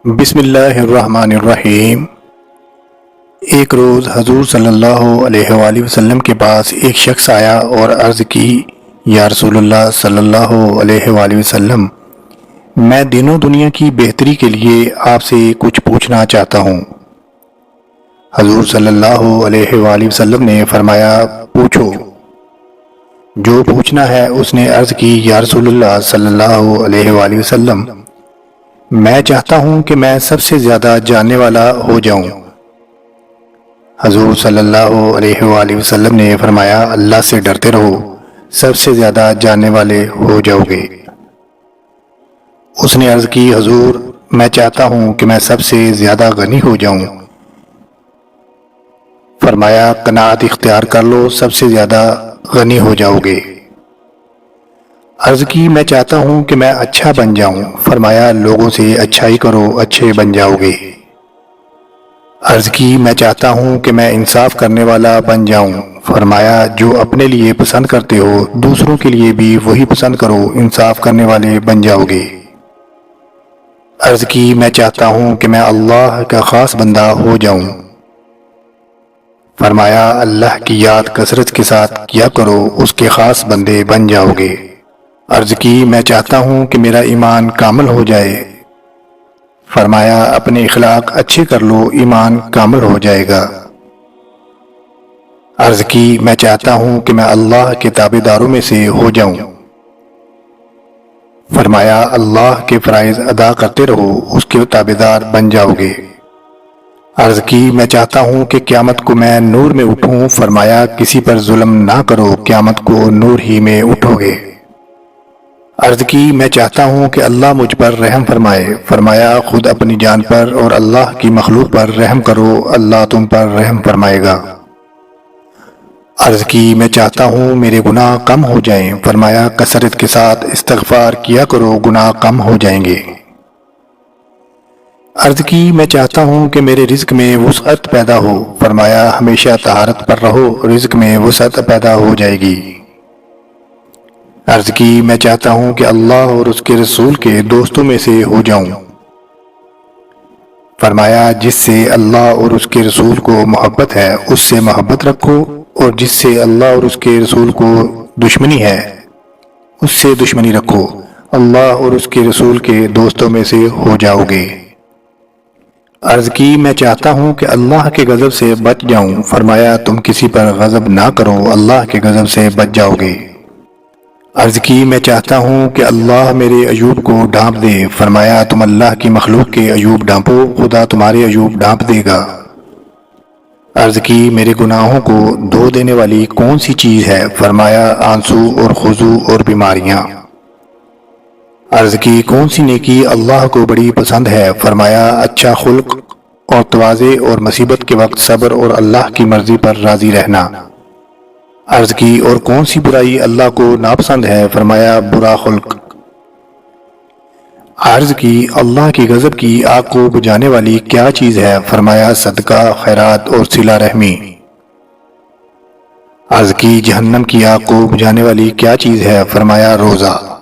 بسم اللہ الرحمن الرحیم۔ ایک روز حضور صلی اللہ علیہ وآلہ وسلم کے پاس ایک شخص آیا اور عرض کی، یا رسول اللہ صلی اللہ علیہ وآلہ وسلم، میں دین و دنیا کی بہتری کے لیے آپ سے کچھ پوچھنا چاہتا ہوں۔ حضور صلی اللہ علیہ وآلہ وسلم نے فرمایا، پوچھو۔ جو پوچھنا ہے اس نے عرض کی، یا رسول اللہ صلی اللہ علیہ وآلہ وسلم، میں چاہتا ہوں کہ میں سب سے زیادہ جاننے والا ہو جاؤں۔ حضور صلی اللہ علیہ وآلہ وسلم نے فرمایا، اللہ سے ڈرتے رہو، سب سے زیادہ جاننے والے ہو جاؤ گے۔ اس نے عرض کی، حضور میں چاہتا ہوں کہ میں سب سے زیادہ غنی ہو جاؤں۔ فرمایا، قناعت اختیار کر لو، سب سے زیادہ غنی ہو جاؤ گے۔ عرض کی، میں چاہتا ہوں کہ میں اچھا بن جاؤں۔ فرمایا، لوگوں سے اچھائی کرو، اچھے بن جاؤ گے۔ عرض کی، میں چاہتا ہوں کہ میں انصاف کرنے والا بن جاؤں۔ فرمایا، جو اپنے لیے پسند کرتے ہو دوسروں کے لیے بھی وہی پسند کرو، انصاف کرنے والے بن جاؤ گے۔ عرض کی، میں چاہتا ہوں کہ میں اللہ کا خاص بندہ ہو جاؤں۔ فرمایا، اللہ کی یاد کثرت کے ساتھ کیا کرو، اس کے خاص بندے بن جاؤ گے۔ عرض کی، میں چاہتا ہوں کہ میرا ایمان کامل ہو جائے۔ فرمایا، اپنے اخلاق اچھے کر لو، ایمان کامل ہو جائے گا۔ عرض کی، میں چاہتا ہوں کہ میں اللہ کے تابع داروں میں سے ہو جاؤں۔ فرمایا، اللہ کے فرائض ادا کرتے رہو، اس کے تابع دار بن جاؤ گے۔ عرض کی، میں چاہتا ہوں کہ قیامت کو میں نور میں اٹھوں۔ فرمایا، کسی پر ظلم نہ کرو، قیامت کو نور ہی میں اٹھو گے۔ عرض کی، میں چاہتا ہوں کہ اللہ مجھ پر رحم فرمائے۔ فرمایا، خود اپنی جان پر اور اللہ کی مخلوق پر رحم کرو، اللہ تم پر رحم فرمائے گا۔ عرض کی، میں چاہتا ہوں میرے گناہ کم ہو جائیں۔ فرمایا، کثرت کے ساتھ استغفار کیا کرو، گناہ کم ہو جائیں گے۔ عرض کی، میں چاہتا ہوں کہ میرے رزق میں وسعت پیدا ہو۔ فرمایا، ہمیشہ طہارت پر رہو، رزق میں وسعت پیدا ہو جائے گی۔ عرض کی، میں چاہتا ہوں کہ اللہ اور اس کے رسول کے دوستوں میں سے ہو جاؤں۔ فرمایا، جس سے اللہ اور اس کے رسول کو محبت ہے اس سے محبت رکھو، اور جس سے اللہ اور اس کے رسول کو دشمنی ہے اس سے دشمنی رکھو، اللہ اور اس کے رسول کے دوستوں میں سے ہو جاؤ گے۔ عرض کی، میں چاہتا ہوں کہ اللہ کے غضب سے بچ جاؤں۔ فرمایا، تم کسی پر غضب نہ کرو، اللہ کے غضب سے بچ جاؤ گے۔ عرض کی، میں چاہتا ہوں کہ اللہ میرے عیوب کو ڈھانپ دے۔ فرمایا، تم اللہ کی مخلوق کے عیوب ڈھانپو، خدا تمہارے عیوب ڈھانپ دے گا۔ عرض کی، میرے گناہوں کو دھو دینے والی کون سی چیز ہے؟ فرمایا، آنسو اور خضوع اور بیماریاں۔ عرض کی، کون سی نیکی اللہ کو بڑی پسند ہے؟ فرمایا، اچھا خلق اور تواضع اور مصیبت کے وقت صبر اور اللہ کی مرضی پر راضی رہنا۔ عرض کی، اور کون سی برائی اللہ کو ناپسند ہے؟ فرمایا، برا خلق۔ عرض کی، اللہ کی غضب کی آگ کو بجھانے والی کیا چیز ہے؟ فرمایا، صدقہ، خیرات اور صلہ رحمی۔ عرض کی، جہنم کی آگ کو بجھانے والی کیا چیز ہے؟ فرمایا، روزہ۔